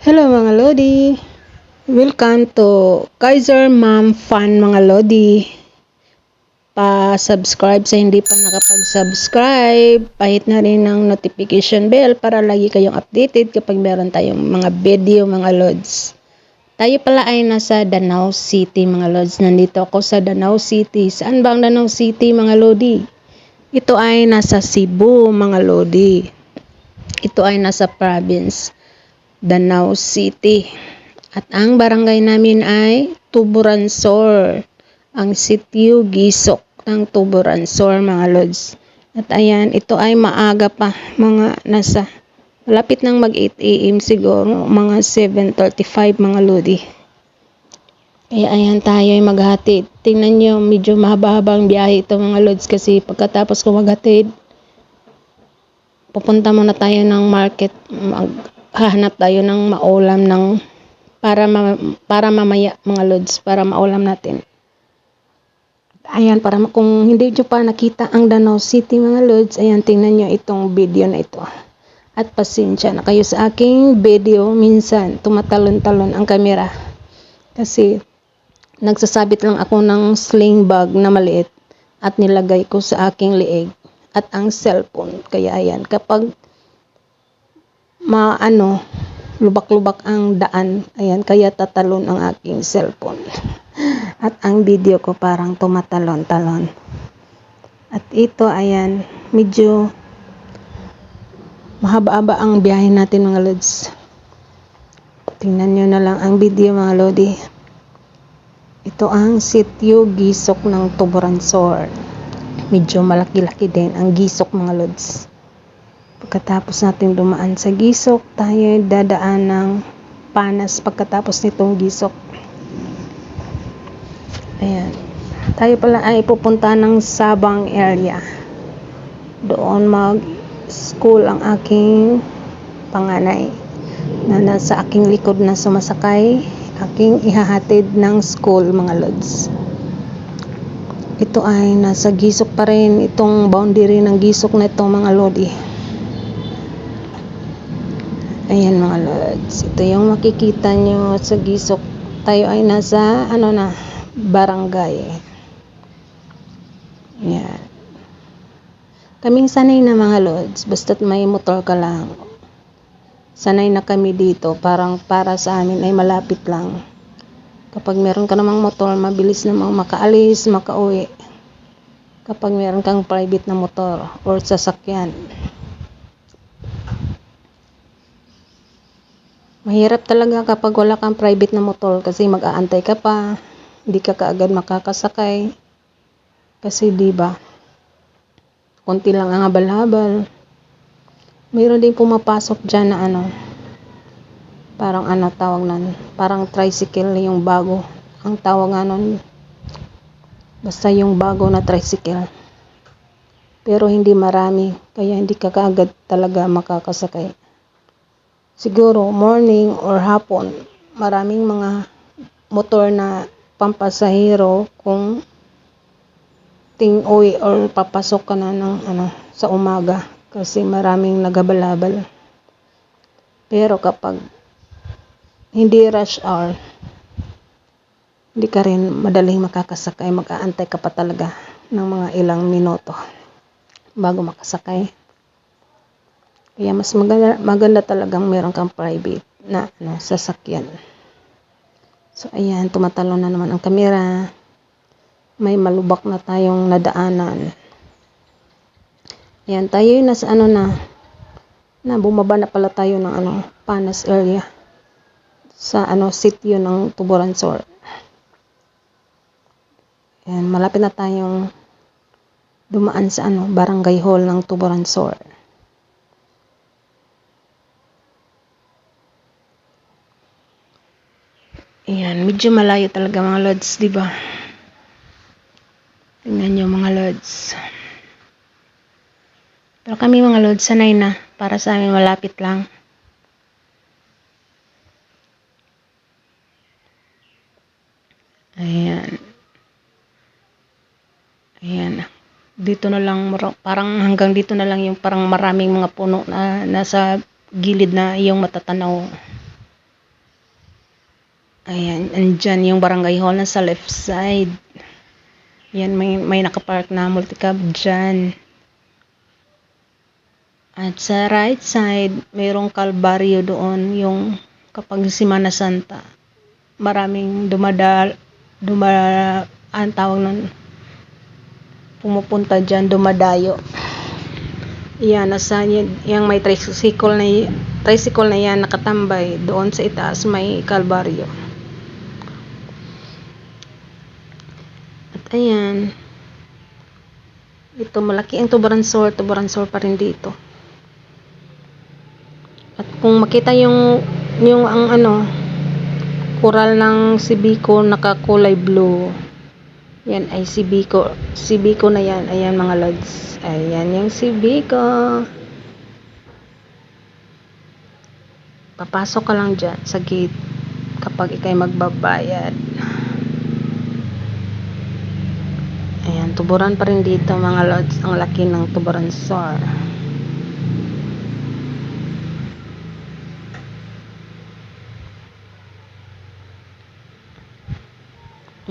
Hello mga Lodi! Welcome to Kaiser Mom Fun mga Lodi. Pa-subscribe sa hindi pa nakapag-subscribe. Pahit na rin ng notification bell para lagi kayong updated kapag meron tayong mga video mga Lods. Tayo pala ay nasa Danau City mga Lods. Nandito ako sa Danau City. Saan ba ang Danau City mga Lodi? Ito ay nasa Cebu mga Lodi. Ito ay nasa province Danau City. At ang barangay namin ay Tuboransor. Ang sitio Gisok ng Tuboransor mga Lods. At ayan, ito ay maaga pa. Mga nasa, malapit nang mag 8 AM siguro. Mga 7:35 mga Lodi. Kaya ayan tayo ay maghatid. Tingnan nyo, medyo mahaba-habang biyahe ito mga Lods. Kasi pagkatapos ko maghatid, pupunta muna tayo ng market. Hahanap tayo ng maulam para mamaya mga Lods, para maulam natin. Ayan, para kung hindi nyo pa nakita ang Danau City mga Lods, ayan, tingnan nyo itong video na ito. At pasensya na kayo sa aking video, minsan tumatalon-talon ang kamera. Kasi nagsasabit lang ako ng sling bag na maliit at nilagay ko sa aking liig at ang cellphone. Kaya ayan, kapag lubak-lubak ang daan, ayan, kaya tatalon ang aking cellphone. At ang video ko parang tumatalon-talon. At ito, ayan, medyo mahaba-haba ang biyahe natin mga Lods. Tingnan nyo na lang ang video mga Lodi. Ito ang sitio Gisok ng Tuboransor. Medyo malaki-laki din ang Gisok mga Lods. Pagkatapos natin dumaan sa Gisok, tayo dadaan ng Panas pagkatapos nitong Gisok. Ayan. Tayo pala ay pupunta ng Sabang area. Doon mag-school ang aking panganay na nasa aking likod na sumasakay. Aking ihahatid ng school mga Lods. Ito ay nasa Gisok pa rin. Itong boundary ng Gisok na ito mga Lodi. Ayan mga Lods. Ito yung makikita nyo sa Gisok. Tayo ay nasa barangay. Ayan. Kaming sanay na mga Lods. Basta't may motor ka lang. Sanay na kami dito. Parang para sa amin ay malapit lang. Kapag meron ka namang motor, mabilis namang makaalis, makauwi. Kapag meron kang private na motor or sasakyan. Mahirap talaga kapag wala kang private na motor kasi mag-aantay ka pa, hindi ka kaagad makakasakay. Kasi diba, konti lang ang habal-habal. Mayroon din pumapasok dyan na parang tawag nan, parang tricycle yung bago. Ang tawag basta yung bago na tricycle. Pero hindi marami, kaya hindi ka kaagad talaga makakasakay. Siguro morning or hapon, maraming mga motor na pampasahero kung ting-uwi or papasok ka na ng sa umaga kasi maraming nagabal-abal. Pero kapag hindi rush hour, hindi ka rin madaling makakasakay, mag-aantay ka pa talaga ng mga ilang minuto bago makasakay. Kaya mas maganda talagang meron kang private na sasakyan. So ayan, tumatalon na naman ang kamera. May malubak na tayong nadaanan. Ayan, tayo yung nasa bumaba na pala tayo ng Panas area. Sa sitio ng Tuboransor. Ayan, malapit na tayong dumaan sa barangay hall ng Tuboransor. Ayan, medyo malayo talaga mga Lods, di ba? Tingnan nyo mga Lods. Pero kami mga Lods, sanay na. Para sa amin, malapit lang. Ayan. Ayan. Dito na lang, parang hanggang dito na lang yung parang maraming mga puno na nasa gilid na iyong matatanaw. Ayan, andyan yung barangay hall na sa left side. Yan, may nakapark na multicab dyan. At sa right side, mayroong kalbaryo doon, yung kapag Semana Santa. Maraming ang tawag nun, pumupunta dyan, dumadayo. Yan, nasa yung may tricycle na yan nakatambay doon sa itaas, may kalbaryo. At ayan, ito malaki ang Tubaranzor pa rin dito. At kung makita yung ang coral ng Sibico nakakulay blue, yan ay Sibico na yan. Ayan mga lods, ayan yung Sibico. Papasok ka lang dyan sa gate kapag ikay magbabayad. Ayan, tuburan pa rin dito mga lods, ang laki ng Tubaranzor.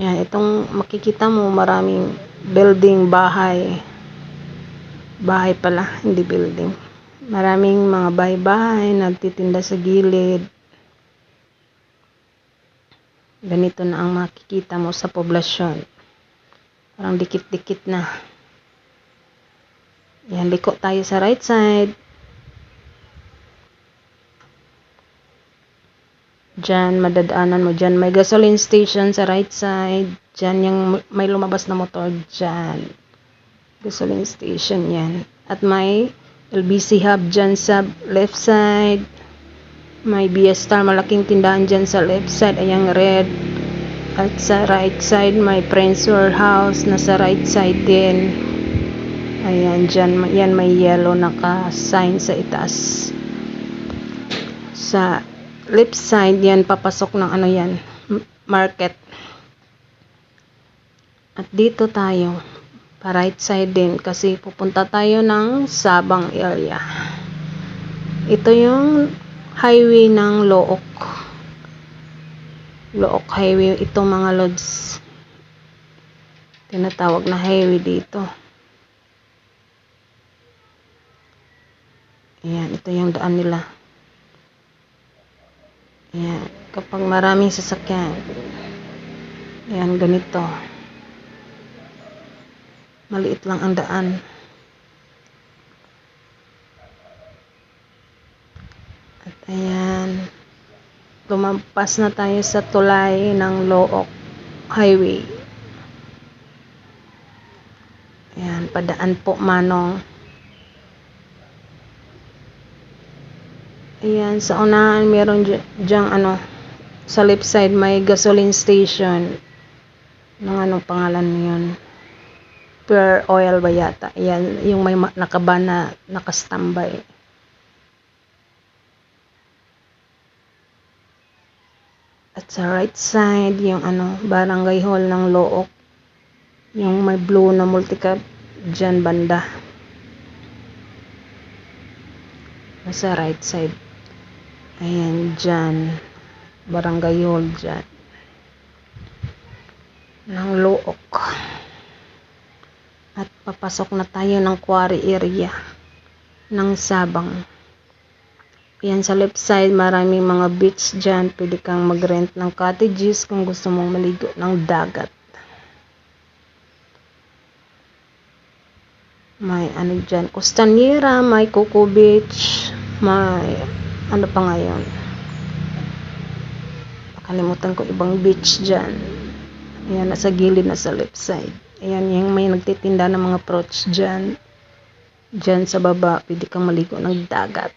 Yan, itong makikita mo maraming building, bahay pala, hindi building. Maraming mga bahay-bahay nagtitinda sa gilid. Ganito na ang makikita mo sa poblasyon. Parang dikit-dikit na. Yan, liko tayo sa right side. Diyan, madadaanan mo dyan. May gasoline station sa right side. Diyan, yung may lumabas na motor dyan. Gasoline station yan. At may LBC hub dyan sa left side. May BS Star, malaking tindahan dyan sa left side. Ayang red. At sa right side, may Prince Warehouse na sa right side din. Ayan, dyan. Yan, may yellow naka-sign sa itaas. Sa left side, yan, papasok ng yan, market. At dito tayo, pa right side din, kasi pupunta tayo ng Sabang area. Ito yung highway ng Look Highway. Ito mga lods, tinatawag na highway dito. Ayan, ito yung daan nila. Ayan, kapag maraming sasakyan, ayan, ganito. Maliit lang ang daan. At ayan, lumampas na tayo sa tulay ng Look Highway. Ayan, padaan po Manong. Ayan, sa unahan meron dyang sa left side may gasoline station. Anong pangalan niyon? Pure Oil ba yata? Ayan, yung may nakaban na nakastambay. At sa right side, yung barangay hall ng Look. Yung may blue na multicab dyan banda. Nasa right side. Ayan, dyan. Barangay hall dyan. Ng Look. At papasok na tayo ng quarry area ng Sabang. Ayan, sa left side, maraming mga beach dyan. Pwede kang mag-rent ng cottages kung gusto mong maligo ng dagat. May dyan, Costanera, may Coco Beach, may pa ngayon. Nakalimutan ko ibang beach dyan. Ayan, nasa gilid na sa left side. Ayan, yung may nagtitinda ng mga fruits dyan. Dyan sa baba, pwede kang maligo ng dagat.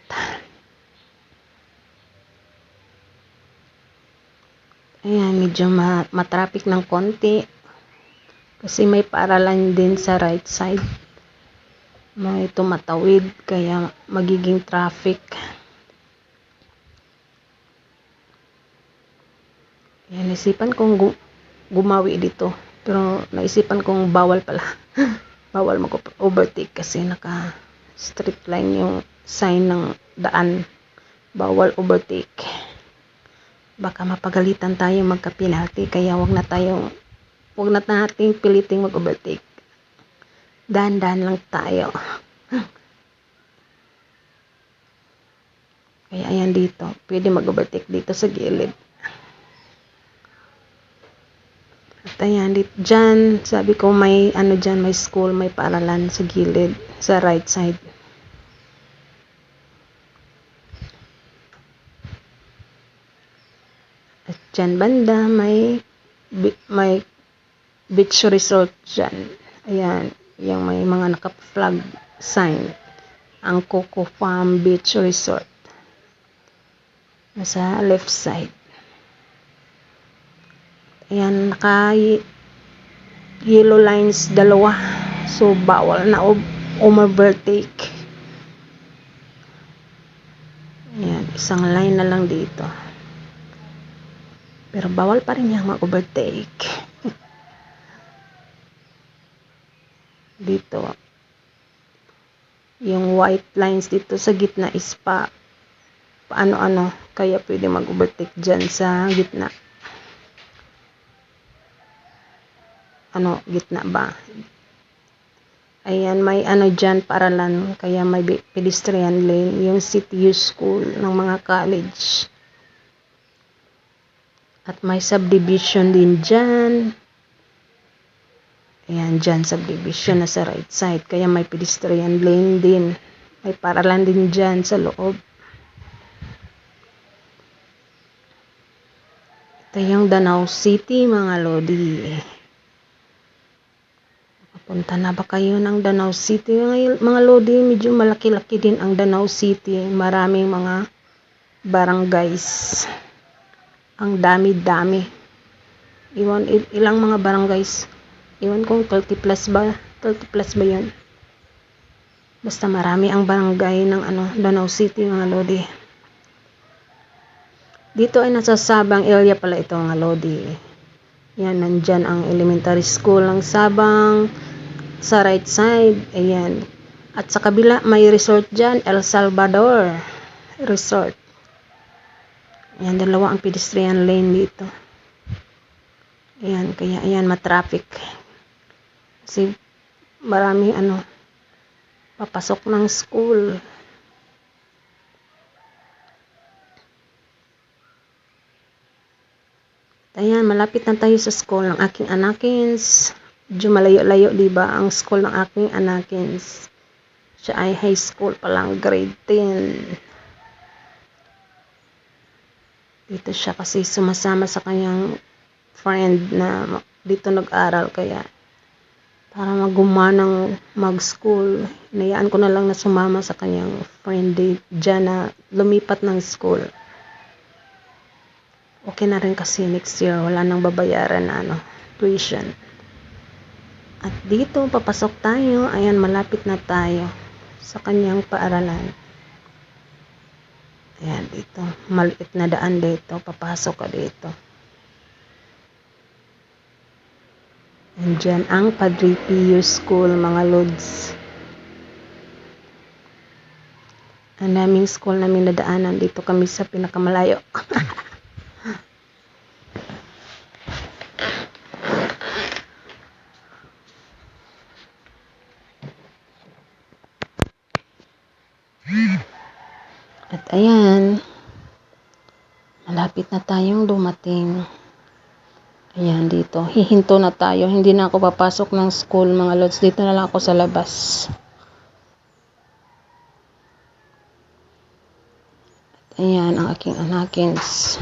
Ayan, medyo matraffic ng konti. Kasi may paaralan din sa right side. May tumatawid, kaya magiging traffic. Ayan, naisipan kong gumawi dito. Pero naisipan kong bawal pala. Bawal mag-overtake kasi naka-street line yung sign ng daan. Bawal overtake. Baka mapagalitan tayo magka-penalty, kaya wag na nating piliting mag-overtake. Dahan-dahan lang tayo. Kaya ayan dito, pwede mag-overtake dito sa gilid. At ayan, dyan, sabi ko may dyan, may school, may paaralan sa gilid, sa right side. At dyan banda, may beach resort dyan. Ayan, yung may mga naka-flag sign. Ang Coco Farm Beach Resort. Nasa left side. Ayan, yellow lines dalawa. So, bawal na overtake. Ayan, isang line na lang dito. Pero bawal pa rin yung mag-overtake. Dito. Yung white lines dito sa gitna is paano-ano. Kaya pwede mag-overtake dyan sa gitna. Gitna ba? Ayan, may dyan paaralan, kaya may pedestrian lane, yung CTU school ng mga college. At may subdivision din dyan. Ayan, dyan subdivision na sa right side, kaya may pedestrian lane din. May paaralan din dyan sa loob. Ito yung Danau City, mga lodi. Punta na ba kayo ng Danau City? Mga lodi, medyo malaki-laki din ang Danau City. Maraming mga barangays. Ang dami-dami. Ilang mga barangays. Iwan ko 30 plus ba? 30 plus ba yun? Basta marami ang barangay ng Danau City, mga lodi. Dito ay nasa Sabang area pala ito, mga lodi. Yan, nandyan ang elementary school ng Sabang. Sa right side, ayan. At sa kabila, may resort dyan, El Salvador Resort. Ayan, dalawa ang pedestrian lane dito. Ayan, kaya ayan, matraffic. Kasi marami papasok ng school. Ayan, malapit na tayo sa school ng aking anakins. Medyo malayo-layo, diba, ang school ng aking anakins. Siya ay high school pa lang, grade 10. Dito siya kasi sumasama sa kanyang friend na dito nag-aral, kaya para magumanang mag-school, inayaan ko na lang na sumama sa kanyang friend dyan na lumipat ng school. Okay na rin kasi next year, wala nang babayaran na tuition. At dito, papasok tayo. Ayan, malapit na tayo sa kanyang paaralan. Ayan, dito. Maliit na daan dito. Papasok ka dito. Andyan ang Padre Pio School, mga lods. Ang naming school namin nadaanan. Dito kami sa pinakamalayo. At ayan, malapit na tayong dumating. Ayan, dito. Hihinto na tayo. Hindi na ako papasok ng school, mga lods. Dito na lang ako sa labas. At ayan, ang aking anakins.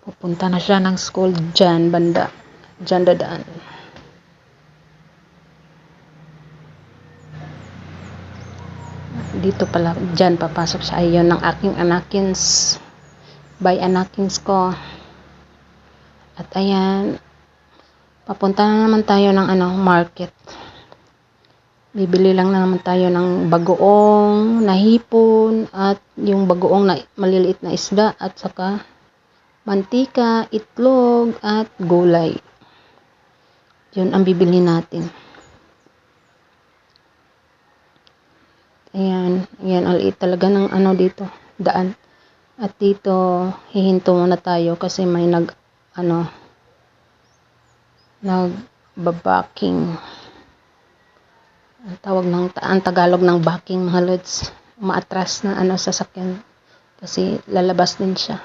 Pupunta na siya ng school dyan, banda. Dyan dadaan. Dito pala, dyan papasok sa ayon ng aking anakins. By anakins ko. At ayan, papunta na naman tayo ng market. Bibili lang na naman tayo ng bagoong na hipon at yung bagoong na maliliit na isda at saka mantika, itlog at gulay. Yun ang bibili natin. Ayan, ang liit talaga ng dito, daan. At dito, hihinto muna tayo kasi may nagbabaking. Ang Tagalog ng backing, mga lods. Umaatras na sasakyan kasi lalabas din siya.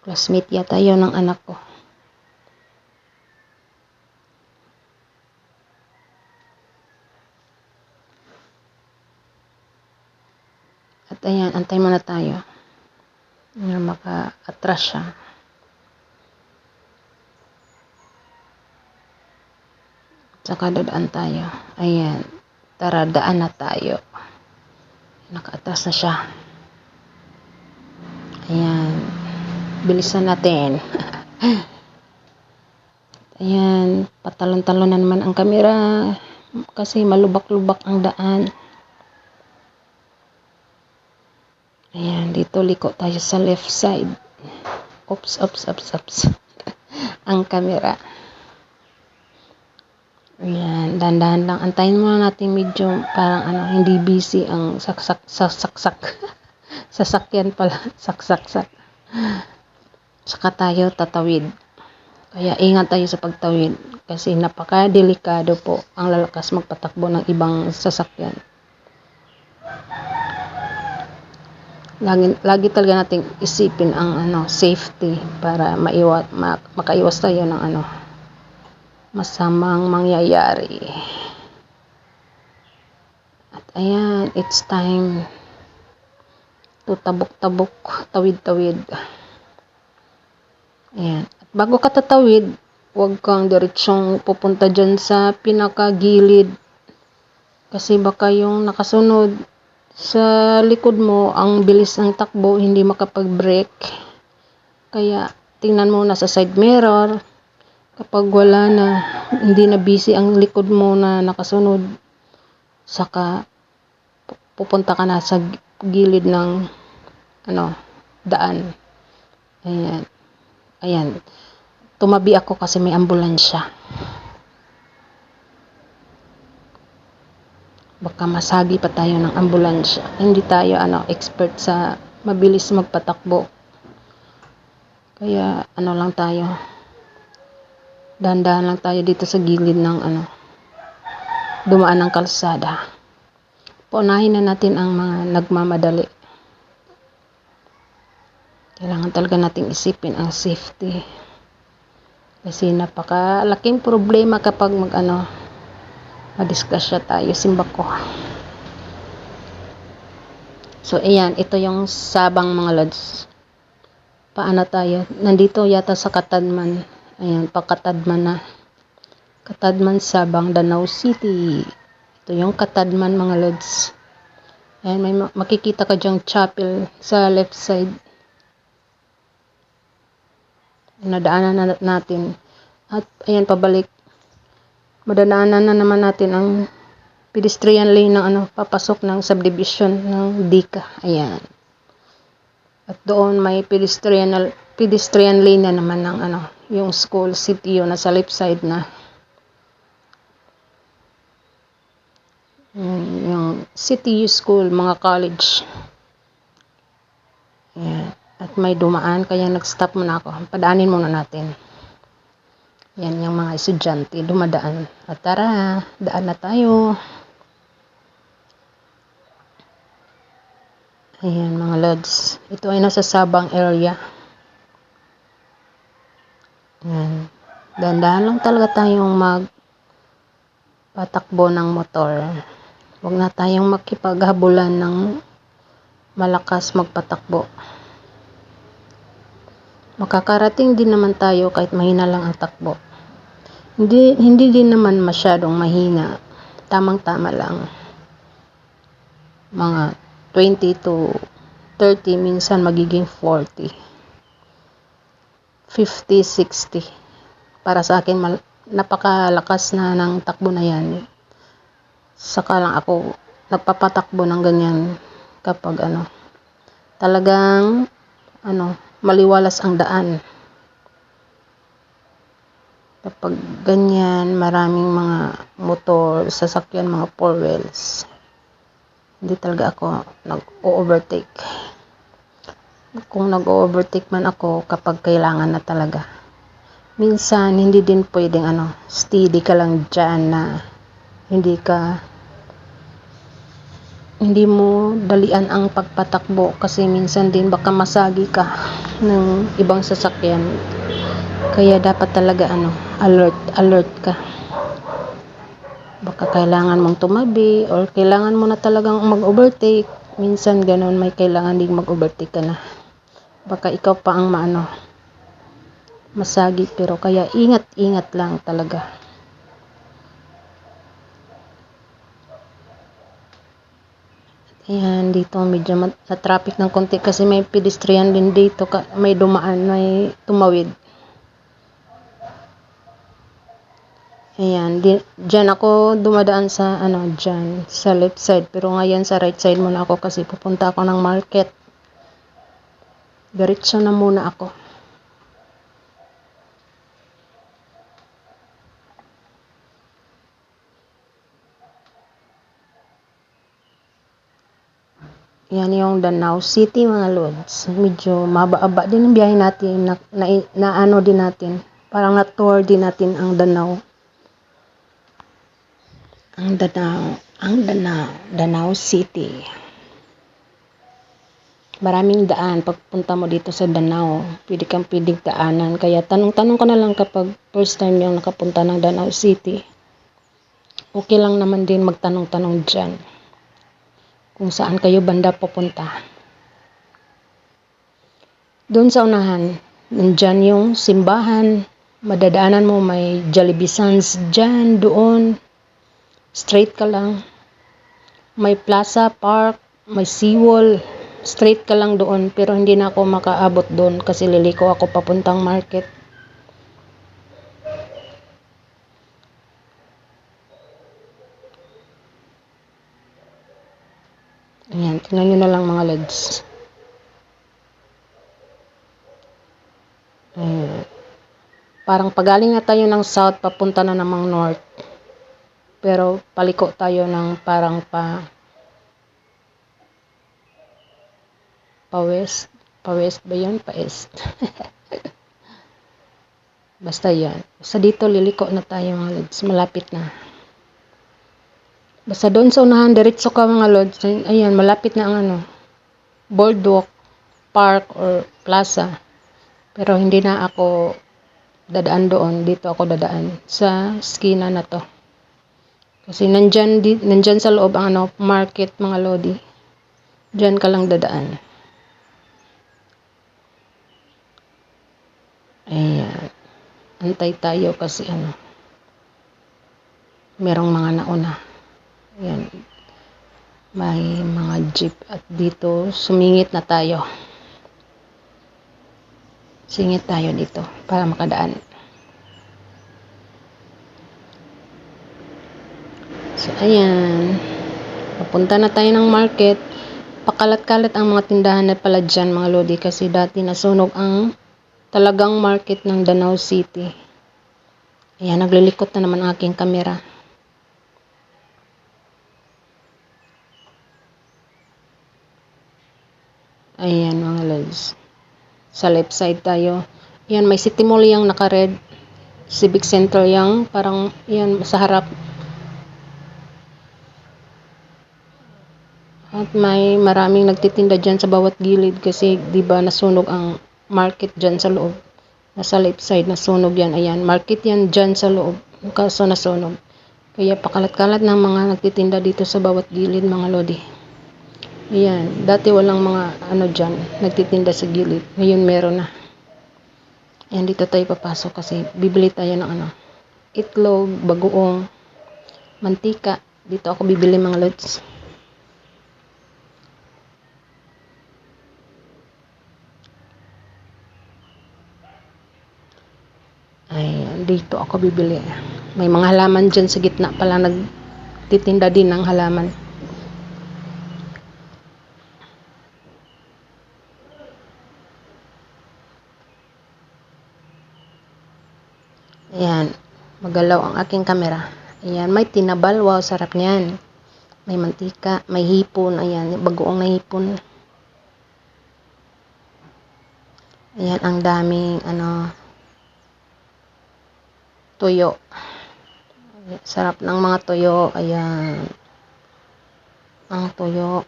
Classmate yata yun ng anak ko. At ayan, antay muna tayo na maka-atras siya. Saka dadaan tayo. Ayan, tara, daan na tayo. Naka-atras na siya. Ayan, bilisan natin. Ayan, patalon-talon na naman ang kamera kasi malubak-lubak ang daan. Ayan, dito liko tayo sa left side. Oops. Ang kamera. Ayan, dandahan lang. Antayin muna natin medyo parang hindi busy ang saksak. Sasakyan pala, saksak. Saka tayo tatawid. Kaya ingat tayo sa pagtawid kasi napaka-delikado po ang lalakas magpatakbo ng ibang sasakyan. Lagi talaga nating isipin ang safety para makaiwas tayo ng masamang mangyayari. At ayan, it's time to tabok-tabok, tawid-tawid. Ayan. At bago ka tatawid, huwag kang diretsong pupunta dyan sa pinakagilid. Kasi baka yung nakasunod sa likod mo, ang bilis ng takbo, hindi makapag-brake. Kaya tingnan mo na sa side mirror. Kapag wala na, hindi na busy ang likod mo na nakasunod, saka pupunta ka na sa gilid ng daan. Ayan. Tumabi ako kasi may ambulansya. Baka masagi pa tayo ng ambulansya. Hindi tayo expert sa mabilis magpatakbo. Kaya lang tayo. Dahan-dahan lang tayo dito sa gilid ng dumaan ng kalsada. Paunahin na natin ang mga nagmamadali. Kailangan talaga nating isipin ang safety. Kasi napakalaking problema kapag madiskusya tayo, simba ko. So, ayan, ito yung Sabang, mga lods. Paano tayo? Nandito yata sa Katadman. Ayan, Katadman na. Katadman, Sabang, Danau City. Ito yung Katadman, mga lods. Ayan, may makikita ka dyang chapel sa left side. Nadaanan natin. At ayan, pabalik. Madadaanan na naman natin ang pedestrian lane ng papasok ng subdivision ng Dika. Ayan. At doon may pedestrian lane na naman ng yung school CTU na sa left side na. Yung CTU school, mga college. Ayan. At may dumaan, kaya nag-stop muna ako. Padaanin muna natin. Yan yung mga estudyante, dumadaan. At tara, daan na tayo. Ayan, mga lods. Ito ay nasa Sabang area. Ayan. Dahan-dahan lang talaga tayong magpatakbo ng motor. Huwag na tayong makipaghabulan ng malakas magpatakbo. Makakarating din naman tayo kahit mahina lang ang takbo. Hindi din naman masyadong mahina. Tamang-tama lang. Mga 20 to 30, minsan magiging 40. 50, 60. Para sa akin, napakalakas na ng takbo na yan. Saka lang ako napapatakbo ng ganyan kapag talagang maliwalas ang daan. Kapag ganyan, maraming mga motor, sasakyan, mga four wheels. Hindi talaga ako nag-overtake. Kung nag-overtake man ako kapag kailangan na talaga. Minsan, hindi din pwedeng steady ka lang dyan na hindi mo dalian ang pagpatakbo kasi minsan din baka masagi ka ng ibang sasakyan. Kaya dapat talaga alert ka. Baka kailangan mong tumabi or kailangan mo na talagang mag-overtake. Minsan ganun, may kailangan ding mag-overtake ka na. Baka ikaw pa ang masagi, pero kaya ingat lang talaga. Ayan, dito medyo na-traffic ng konti kasi may pedestrian din dito, may dumaan, may tumawid. Ayan, dyan ako dumadaan sa dyan, sa left side, pero ngayon sa right side muna ako kasi pupunta ako ng market. Diretso na muna ako. Yan yung Danau City, mga lods. Medyo maba-aba din ang biyahe natin, din natin. Parang na-tour din natin ang Danau. Danau City. Maraming daan pagpunta mo dito sa Danau. Pwede kang daanan. Kaya tanong-tanong ka na lang kapag first time yung nakapunta ng Danau City. Okay lang naman din magtanong-tanong dyan. Kung saan kayo banda pupunta. Doon sa unahan, nandyan yung simbahan. Madadaanan mo, may Jollibee Sands dyan, doon. Straight ka lang. May plaza, park, may seawall. Straight ka lang doon, pero hindi na ako makaabot doon kasi liliko ako papuntang market. Ayan, tingnan nyo na lang mga lods. Ayan. Parang pagaling na tayo ng south, papunta na namang north. Pero paliko tayo ng parang pa west. Pa west ba yun? Pa east. Basta yan. Sa dito liliko na tayo mga lods. Malapit na. Basta doon sa unahan, diretso ka mga lods. Ayan, malapit na ang boardwalk, park, or plaza. Pero hindi na ako dadaan doon. Dito ako dadaan sa skina na to. Kasi nandyan sa loob ang market, mga lodi. Diyan ka lang dadaan. Ayan. Antay tayo kasi merong mga nauna. Ayan. May mga jeep at dito sumingit na tayo. Singit tayo dito para makadaan. So, ayan. Papunta na tayo ng market. Pakalat-kalat ang mga tindahan na pala dyan, mga lodi, kasi dati nasunog ang talagang market ng Danau City. Ayan, naglilikot na naman aking kamera. Ayan, mga lods. Sa left side tayo. Ayan, may City Mall yung naka-red. Civic Center yung parang yan sa harap. At may maraming nagtitinda dyan sa bawat gilid kasi 'di ba nasunog ang market dyan sa loob. Nasa left side nasunog yan. Ayan, market yan dyan sa loob. Kaso nasunog. Kaya pakalat-kalat ng mga nagtitinda dito sa bawat gilid, mga lodi. Ayan, dati walang mga dyan, nagtitinda sa gilid. Ngayon meron na. Ayan, dito tayo papasok kasi bibili tayo ng itlog, bagoong, mantika. Dito ako bibili, mga lods. Ayan, dito ako bibili. May mga halaman dyan sa gitna pala, nagtitinda din ng halaman. Ayan, magalaw ang aking kamera. Ayan, may tinabal. Wow, sarap niyan. may mantika, may hipon. Ayan, bagoong na hipon. Ayan, ang daming tuyo. Sarap ng mga tuyo. Ayan. Ang tuyo.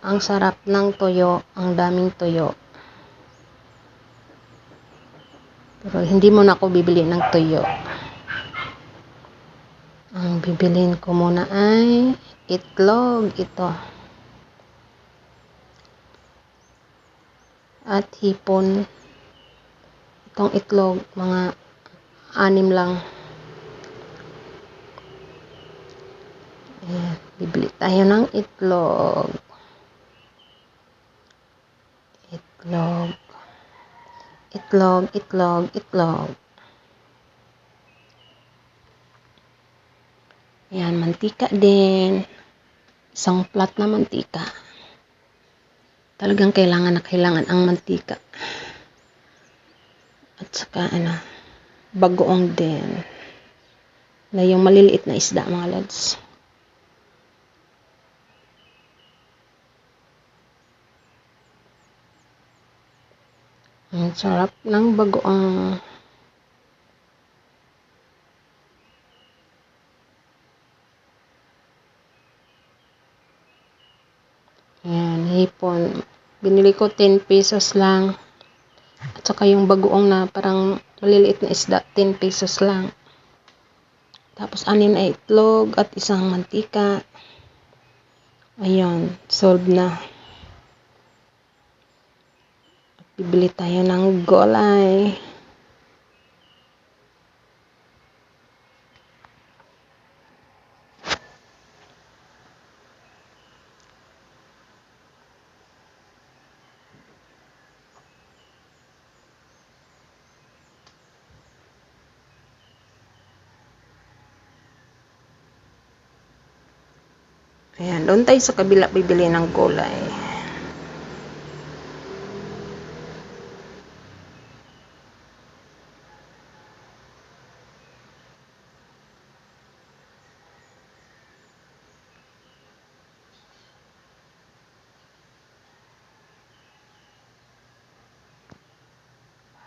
Ang sarap ng tuyo. Ang daming tuyo. Pero hindi mo na ako bibili ng tuyo. Ang bibilin ko muna ay itlog. Ito. At hipon. Itong itlog, mga 6 lang. Ayan. Bibili tayo ng itlog. Itlog. Itlog, itlog, itlog. Ayan, mantika din. Isang plat na mantika. Talagang kailangan ang mantika. At saka bagoong din. Na yung maliliit na isda, mga lods. Ang sarap ng bagoong. Ayan, hipon. Binili ko 10 pesos lang. At saka yung bagoong na parang maliliit na isda, 10 pesos lang. Tapos 6 na itlog at isang mantika. Ayan, solved na. Bibili tayo ng gulay. Ayan, doon tayo sa kabila bibili ng gulay.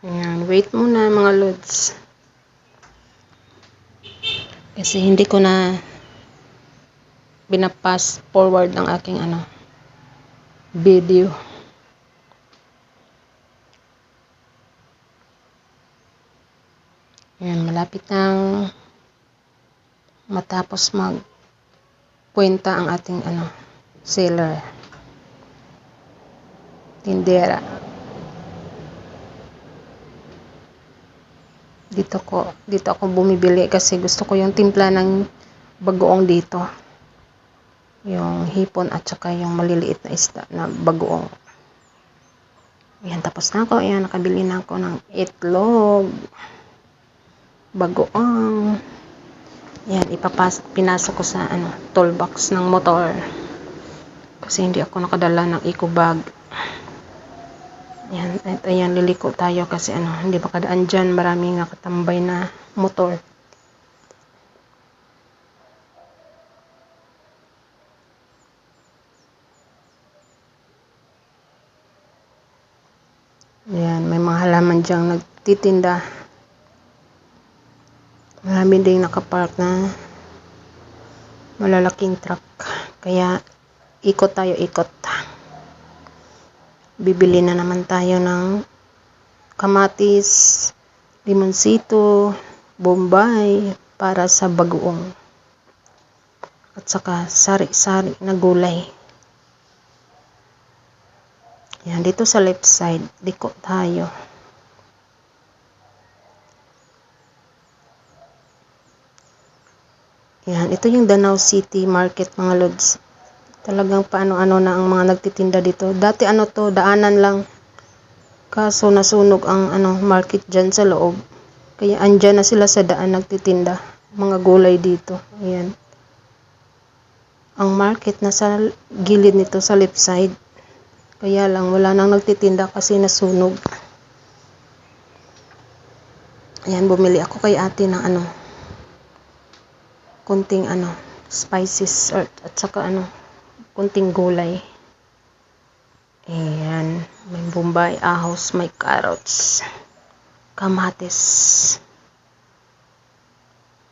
Ayan, wait muna mga lods. Kasi hindi ko na binapass forward ng aking video. Ayan, malapit nang matapos magkwenta ang ating seller. Tindera. Dito ako bumibili kasi gusto ko yung timpla ng bagoong dito. Yung hipon at saka yung maliliit na isda na bagoong. Ayan, tapos na ako. Ayan, nakabili na ako ng itlog. Bagoong. Ayan, pinasok ko sa toolbox ng motor. Kasi hindi ako nakadala ng eco bag. Ayan, at ayan, liliko tayo kasi hindi makadaan dyan. Maraming nakatambay na motor. Ayan, may mga halaman dyang nagtitinda. Marami ding nakapark na malalaking truck. Kaya, ikot tayo, ikot. Bibili na naman tayo ng kamatis, limonsito, bombay para sa bagoong. At saka sari-sari na gulay. Yan, dito sa left side, liko tayo. Yan, ito yung Danau City Market, mga lods. Talagang paano-ano na ang mga nagtitinda dito. Dati to, daanan lang. Kaso nasunog ang market dyan sa loob. Kaya andyan na sila sa daan nagtitinda. Mga gulay dito. Ayan. Ang market nasa gilid nito sa left side. Kaya lang wala nang nagtitinda kasi nasunog. Ayan, bumili ako kay ate ng konting spices at saka kunting gulay. Ayan, may bombay, ahos, may carrots, kamatis,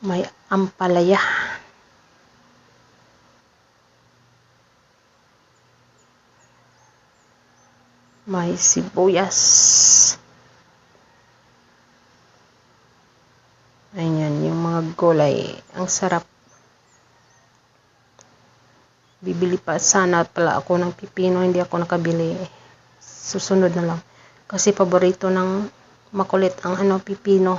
may ampalaya, may sibuyas. Ayan, yung mga gulay. Ang sarap. Bibili pa sana pala ako ng pipino. Hindi ako nakabili. Susunod na lang. Kasi paborito ng makulit ang pipino.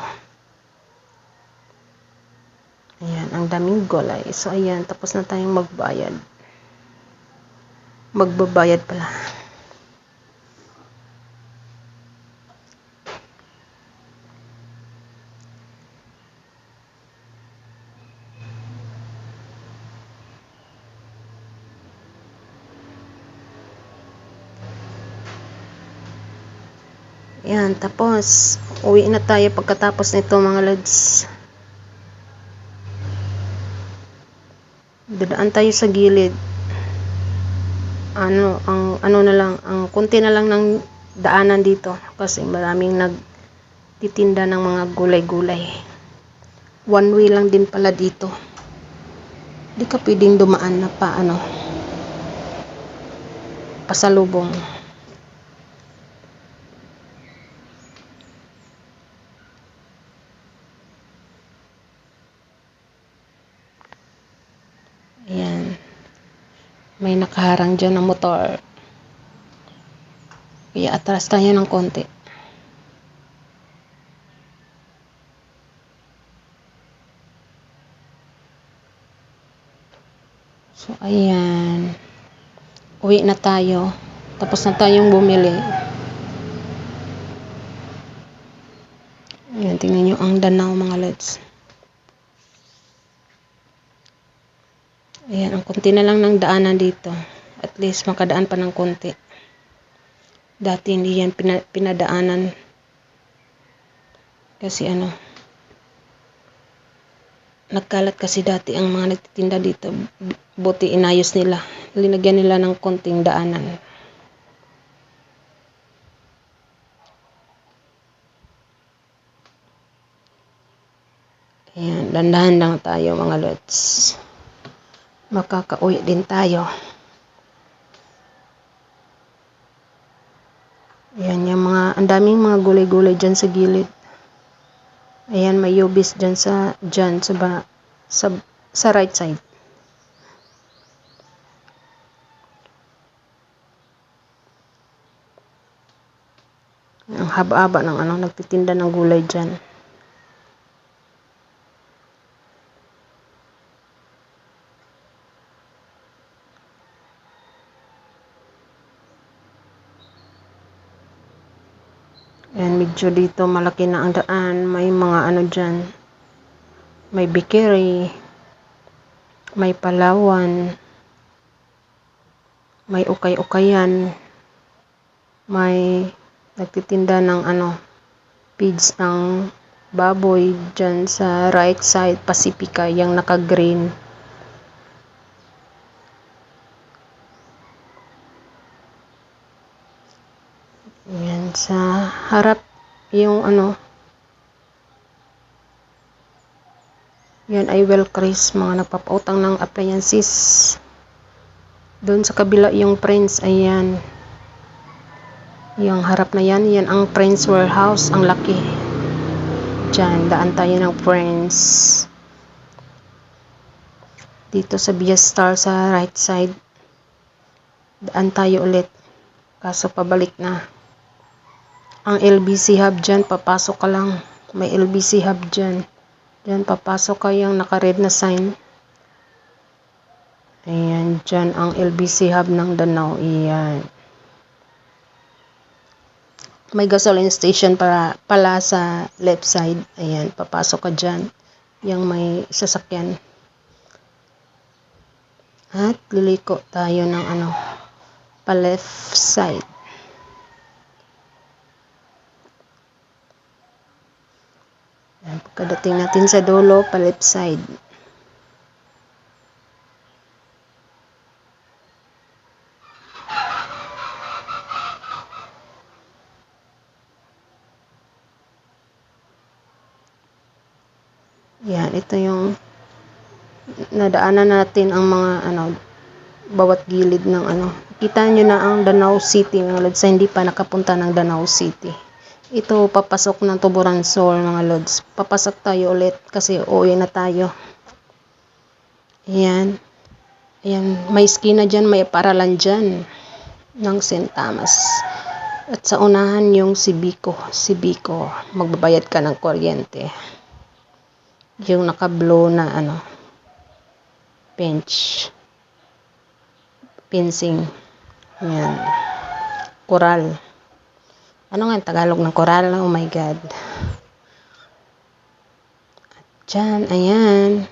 Ayan, ang daming gulay. So, ayan, tapos na tayong magbayad. Magbabayad pala. Ayan, tapos uwi na tayo pagkatapos nito mga lods. Dadaan tayo sa gilid. Ang kunti na lang ng daanan dito kasi maraming nagtitinda ng mga gulay-gulay. One way lang din pala dito. Di ka pwedeng dumaan na pasalubong. Ayan. May nakaharang dyan ng motor. Kaya atras tayo ng konti. So, ayan. Uwi na tayo. Tapos na tayong bumili. Ayan, tingnan nyo ang Danau mga lods. Ayan, ang konti na lang ng daanan dito. At least makadaan pa ng konti. Dati hindi yan pinadaanan. Kasi nagkalat kasi dati ang mga nagtitinda dito. Buti inayos nila. Linagyan nila ng konting daanan. Ayan, dandahan lang tayo mga lods. Makakauwi din tayo. Ayan, ang daming mga gulay-gulay dyan sa gilid. Ayan, may yubis dyan sa right side. Ang haba-haba ng nagtitinda ng gulay dyan. Ayan, medyo dito malaki na ang daan. May mga dyan. May bikiri. May palawan. May ukay-ukayan. May nagtitinda ng feeds ng baboy dyan sa right side, Pacifica, yung naka-green. Yan, sa harap yung yan ay Welcris, mga nagpapautang ng appliances. Doon sa kabila yung Prince, ayan. Yung harap na yan ang Prince Warehouse, ang laki. Diyan, daan tayo ng Prince. Dito sa Via Star sa right side. Daan tayo ulit. Kaso pabalik na. Ang LBC Hub dyan, papasok ka lang. May LBC Hub dyan. Dyan, papasok ka yung naka-red na sign. Ayan, dyan ang LBC Hub ng Danau. Ayan. May gasoline station pala sa left side. Ayan, papasok ka dyan. Yung may sasakyan. At liliko tayo ng pa left side. Ayan, pagkadating natin sa dulo, pa left side. Yan, ito yung nadaanan natin ang mga bawat gilid ng Kita nyo na ang Danau City mga lods sa hindi pa nakapunta ng Danau City. Ito papasok ng Tuburan Sol mga lods. Papasok tayo ulit kasi uuwi na tayo. Ayan. Ayan, may skina dyan, may paralan dyan ng St. Thomas. At sa unahan yung si Biko. Magbabayad ka ng kuryente. Yung naka-blue na fencing. Ayan. Coral. Ano nga ang Tagalog ng coral? Oh my God. At dyan, ayan.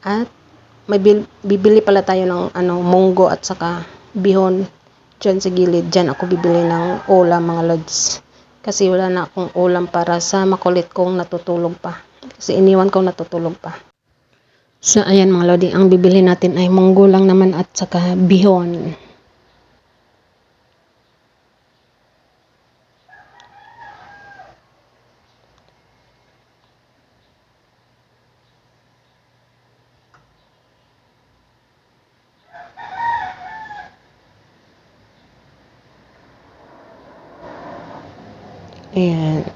At may bibili pala tayo ng munggo at saka bihon dyan sa gilid. Dyan ako bibili ng ulam mga lods. Kasi wala na akong ulam para sa makulit kong natutulog pa. Kasi iniwan kong natutulog pa. So ayan mga lodi, ang bibili natin ay munggo lang naman at saka bihon. Ayan.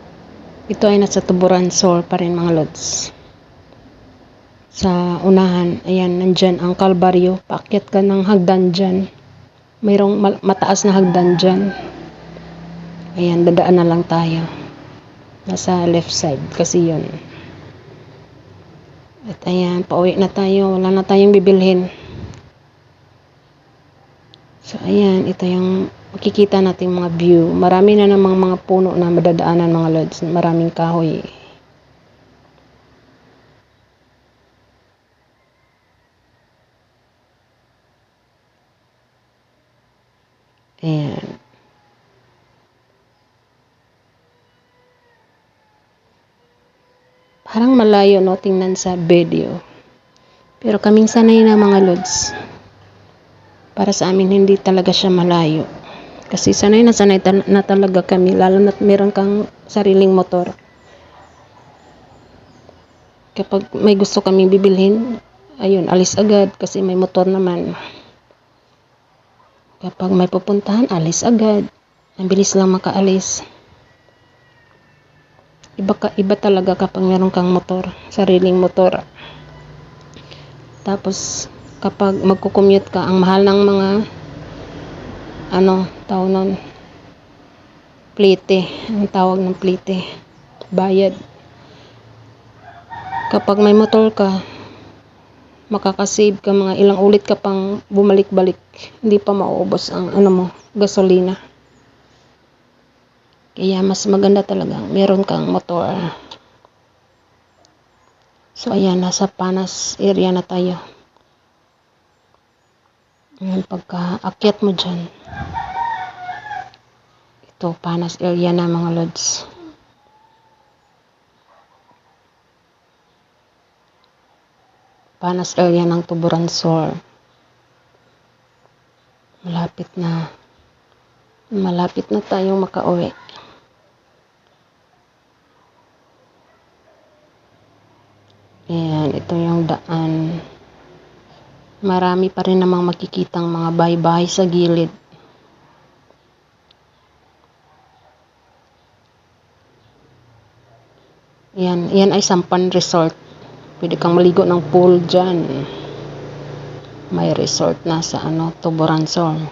Ito ay nasa Tuburan Sol pa rin mga lods. Sa unahan, ayan, nandyan ang Kalbaryo. Paakyat ka ng hagdan dyan. Mayroong mataas na hagdan dyan. Ayan, dadaan na lang tayo. Nasa left side kasi yun. At ayan, pauwi na tayo. Wala na tayong bibilhin. So ayan, ito yung makikita nating mga view. Marami na namang mga puno na madadaanan mga lods. Maraming kahoy. Ayan. Parang malayo no, tingnan sa video. Pero kaming sanay na mga lods. Para sa amin hindi talaga siya malayo. Kasi sanay na talaga kami. Lalo na meron kang sariling motor. Kapag may gusto kaming bibilhin, ayun, alis agad kasi may motor naman. Kapag may pupuntahan, alis agad. Ang bilis lang makaalis. Iba talaga kapag meron kang motor, sariling motor. Tapos kapag magko-commute ka, ang mahal ng mga tawag nun, plite. Ang tawag ng plite, bayad. Kapag may motor ka, makakasave ka, mga ilang ulit ka pang bumalik-balik, hindi pa mauubos ang gasolina. Kaya mas maganda talaga meron kang motor. So ayan, nasa Panas area na tayo. Ayan, pagka akyat mo dyan, ito Panas area na mga lods. Panas area ng Tuburan Sol. Malapit na tayong makauwi. Ayan, ito yung daan. Marami pa rin namang makikitang mga bahay-bahay sa gilid. Yan ay Sampan Resort. Pwede kang maligo ng pool dyan. May resort na sa Tuburan Sol.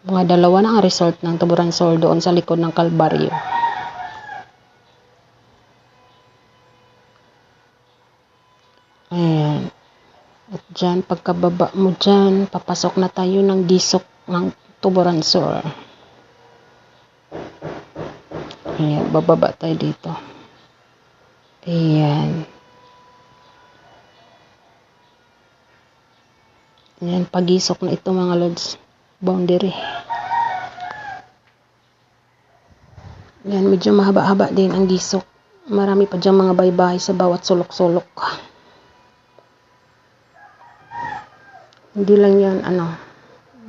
Mga dalawa na ang resort ng Tuburan Sol doon sa likod ng Kalbaryo. Ayan. At dyan, pagkababa mo dyan, papasok na tayo ng gisok ng Tuburan Sol. Ayan, bababa tayo dito. Ayan. Ayan, pagisok na ito mga lods. Boundary. Ayan, medyo mahaba-haba din ang gisok. Marami pa dyan mga bahay-bahay sa bawat sulok-sulok. Hindi lang yan,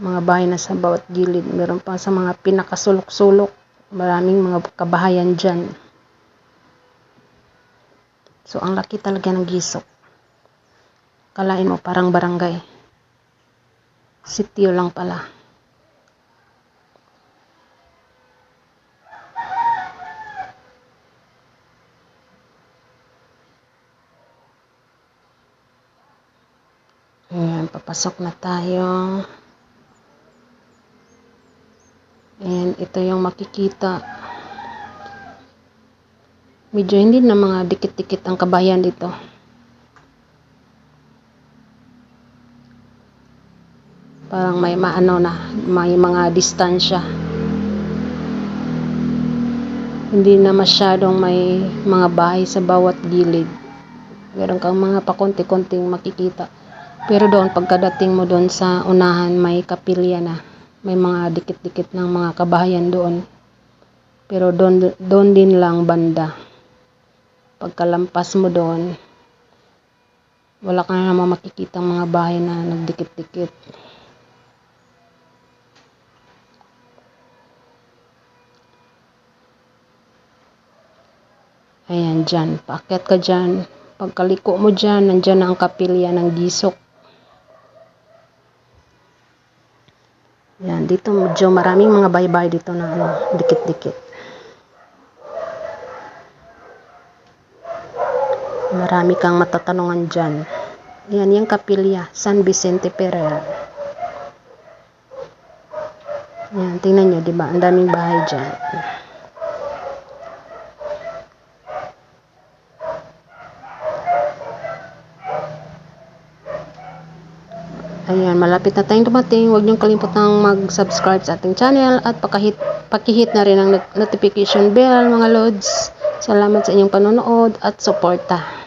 mga bahay na sa bawat gilid. Meron pa sa mga pinakasulok-sulok. Maraming mga kabahayan dyan. So, ang laki talaga ng gisok. Kalain mo, parang barangay. Sitio lang pala. Ayan, papasok na tayo. And ito yung makikita. Medyo hindi na mga dikit-dikit ang kabayan dito. Parang may maano na, may mga distansya. Hindi na masyadong may mga bahay sa bawat gilid. Meron kang mga pakonti-konting makikita. Pero doon, pagkadating mo doon sa unahan, may kapilya na. May mga dikit-dikit ng mga kabahayan doon. Pero doon din lang banda. Pagkalampas mo doon, wala ka na naman makikita mga bahay na nagdikit-dikit. Ayan, dyan. Paakyat ka dyan. Pagkaliko mo dyan, nandyan na ang kapilya ng gisok. Ayan, dito medyo maraming mga bahay-bahay dito na dikit-dikit. Marami kang matatanungan dyan. Ayan, yung kapilya, San Vicente Ferrer. Ayan, tingnan nyo, diba? Ang daming bahay dyan. Ayan, malapit na tayong dumating. Huwag niyong kalimutang mag-subscribe sa ating channel at pakihit na rin ang notification bell, mga lods. Salamat sa inyong panonood at suporta.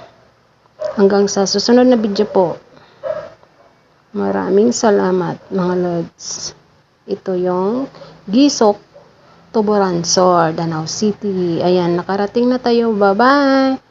Hanggang sa susunod na video po. Maraming salamat, mga lods. Ito yung Gisok, Tuboransor, Danau City. Ayan, nakarating na tayo. Bye-bye!